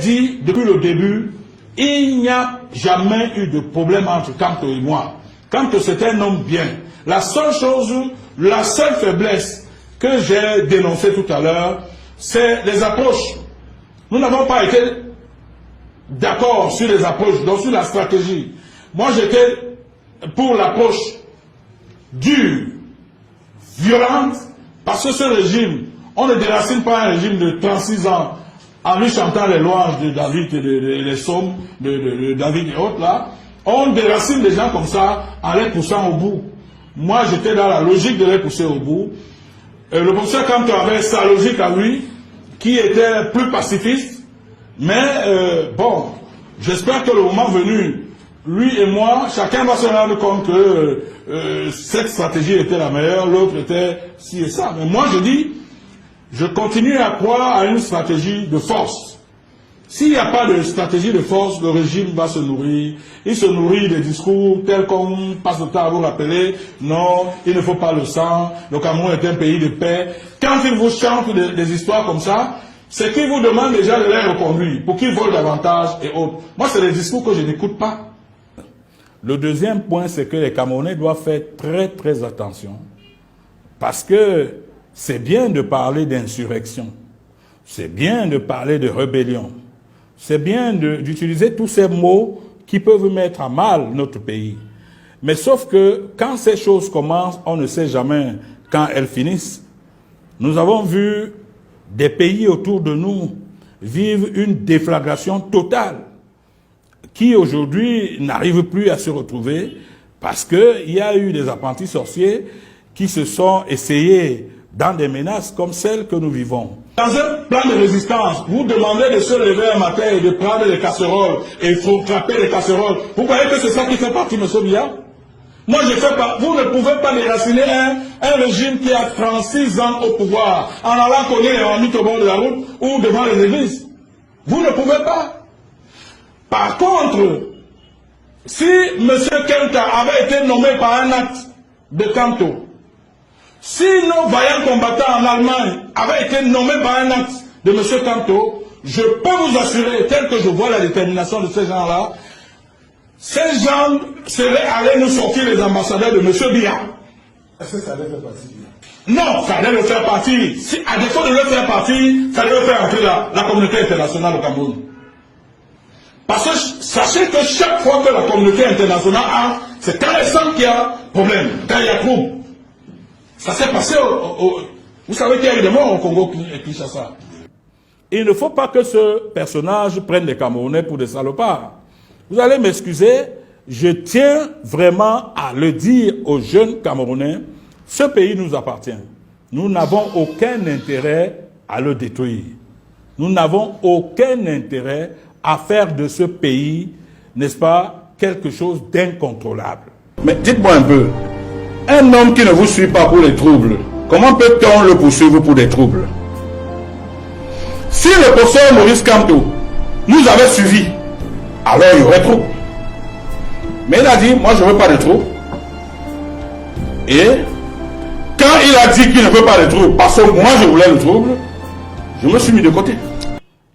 dit depuis le début, il n'y a jamais eu de problème entre Kamto et moi. Kamto, c'est un homme bien. La seule chose, la seule faiblesse que j'ai dénoncée tout à l'heure, c'est les approches. Nous n'avons pas été d'accord sur les approches, donc sur la stratégie. Moi, j'étais pour l'approche dure, violente, parce que ce régime, on ne déracine pas un régime de 36 ans en lui chantant les louanges de David et les psaumes de David et autres là. On déracine des gens comme ça en les poussant au bout. Moi, j'étais dans la logique de les pousser au bout. Le professeur Kamto avait sa logique à lui, qui était plus pacifiste. Mais bon, j'espère que le moment venu, lui et moi, chacun va se rendre compte que cette stratégie était la meilleure, l'autre était ci et ça. Mais moi, je dis, je continue à croire à une stratégie de force. S'il n'y a pas de stratégie de force, le régime va se nourrir. Il se nourrit des discours tels qu'on passe le temps à vous rappeler. Non, il ne faut pas le sang. Le Cameroun est un pays de paix. Quand ils vous chantent des histoires comme ça, c'est qu'ils vous demandent déjà de les reconduire pour qu'ils volent davantage et autres. Moi, c'est des discours que je n'écoute pas. Le deuxième point, c'est que les Camerounais doivent faire très très attention. Parce que c'est bien de parler d'insurrection. C'est bien de parler de rébellion. C'est bien d'utiliser tous ces mots qui peuvent mettre à mal notre pays. Mais sauf que quand ces choses commencent, on ne sait jamais quand elles finissent. Nous avons vu des pays autour de nous vivre une déflagration totale qui aujourd'hui n'arrive plus à se retrouver parce qu'il y a eu des apprentis sorciers qui se sont essayés dans des menaces comme celles que nous vivons. Dans un plan de résistance, vous demandez de se lever un matin et de prendre les casseroles et il faut frapper les casseroles. Vous croyez que c'est ça qui fait partie, M. Biya? Moi, je fais pas. Vous ne pouvez pas déraciner un régime qui a 36 ans au pouvoir en allant cogner en mythe au bord de la route ou devant les églises. Vous ne pouvez pas. Par contre, si M. Kenta avait été nommé par un acte de Kamto, si nos vaillants combattants en Allemagne avaient été nommés par un acte de M. Kamto, je peux vous assurer, tel que je vois la détermination de ces gens-là, ces gens seraient allés nous sortir les ambassadeurs de M. Biya. Est-ce que ça allait faire partie de Biya? Non, ça allait le faire partie. Si, à défaut de le faire partie, ça allait faire entrer la communauté internationale au Cameroun. Parce que sachez que chaque fois que la communauté internationale a, c'est quand elle sent qu'il y a problème, quand il y a trouble. Ça s'est passé vous savez qu'il y a eu des morts au Congo et Kinshasa. Il ne faut pas que ce personnage prenne les Camerounais pour des salopards. Vous allez m'excuser, je tiens vraiment à le dire aux jeunes Camerounais, ce pays nous appartient. Nous n'avons aucun intérêt à le détruire. Nous n'avons aucun intérêt à faire de ce pays, n'est-ce pas, quelque chose d'incontrôlable. Mais dites-moi un peu, un homme qui ne vous suit pas pour les troubles, comment peut-on le poursuivre pour des troubles? Si le professeur Maurice Kamto nous avait suivis, alors il y aurait trouble. Mais il a dit, moi je ne veux pas de troubles. Et quand il a dit qu'il ne veut pas de troubles, parce que moi je voulais le trouble, je me suis mis de côté.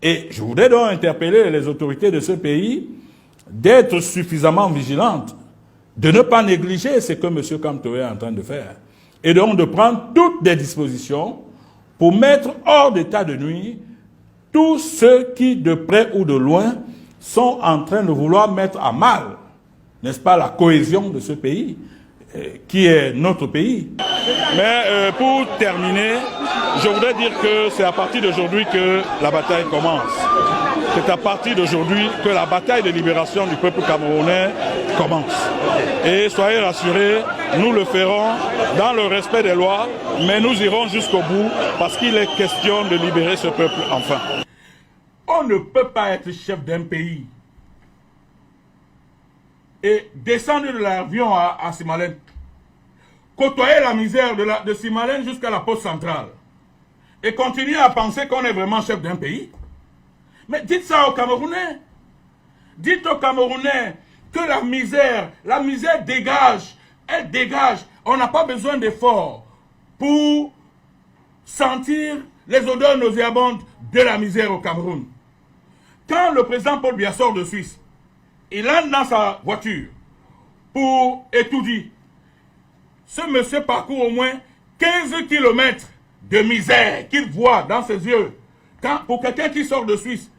Et je voudrais donc interpeller les autorités de ce pays d'être suffisamment vigilantes, de ne pas négliger ce que M. Kamto est en train de faire. Et donc de prendre toutes les dispositions pour mettre hors d'état de nuire tous ceux qui, de près ou de loin, sont en train de vouloir mettre à mal, n'est-ce pas, la cohésion de ce pays, qui est notre pays. Mais pour terminer, je voudrais dire que c'est à partir d'aujourd'hui que la bataille commence. C'est à partir d'aujourd'hui que la bataille de libération du peuple camerounais commence. Et soyez rassurés, nous le ferons dans le respect des lois, mais nous irons jusqu'au bout parce qu'il est question de libérer ce peuple enfin. On ne peut pas être chef d'un pays et descendre de l'avion à Simalène, côtoyer la misère de Simalène jusqu'à la poste centrale et continuer à penser qu'on est vraiment chef d'un pays. Mais dites ça aux Camerounais. Dites aux Camerounais que la misère dégage, elle dégage. On n'a pas besoin d'efforts pour sentir les odeurs nauséabondes de la misère au Cameroun. quand le président Paul Biya sort de Suisse, il entre dans sa voiture pour étudier. Ce monsieur parcourt au moins 15 km de misère qu'il voit dans ses yeux. Pour quelqu'un qui sort de Suisse,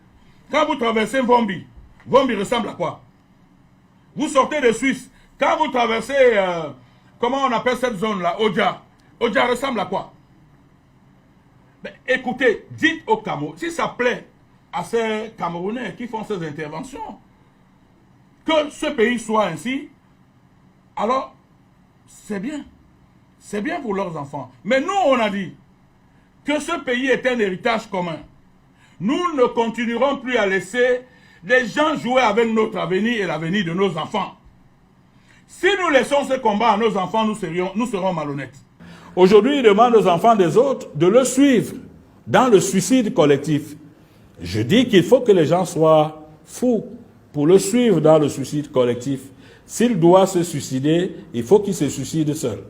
quand vous traversez Vombi, Vombi ressemble à quoi? Vous sortez de Suisse, quand vous traversez, comment on appelle cette zone-là, Odja. Odja ressemble à quoi? Mais écoutez, dites au Cameroun, si ça plaît à ces Camerounais qui font ces interventions, que ce pays soit ainsi, alors c'est bien. C'est bien pour leurs enfants. Mais nous, on a dit que ce pays est un héritage commun. Nous ne continuerons plus à laisser les gens jouer avec notre avenir et l'avenir de nos enfants. Si nous laissons ce combat à nos enfants, nous serons malhonnêtes. Aujourd'hui, il demande aux enfants des autres de le suivre dans le suicide collectif. Je dis qu'il faut que les gens soient fous pour le suivre dans le suicide collectif. S'il doit se suicider, il faut qu'il se suicide seul.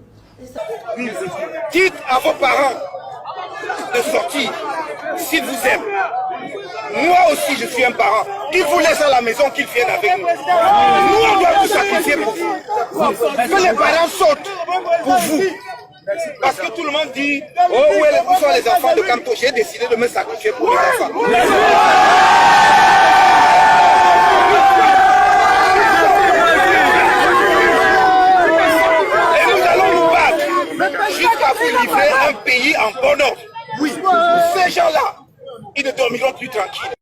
Dites à vos parents de sortir s'ils vous aiment. Moi aussi, je suis un parent. Ils vous laissent à la maison, qu'ils viennent avec nous. Nous, on doit vous sacrifier pour vous. Que les parents sautent pour vous. Parce que tout le monde dit, oh, où sont les enfants de Kamto? J'ai décidé de me sacrifier pour les enfants. Et nous allons nous battre jusqu'à vous livrer un pays en bon ordre. Oui, ces gens-là, ils ne dormiront plus tranquilles.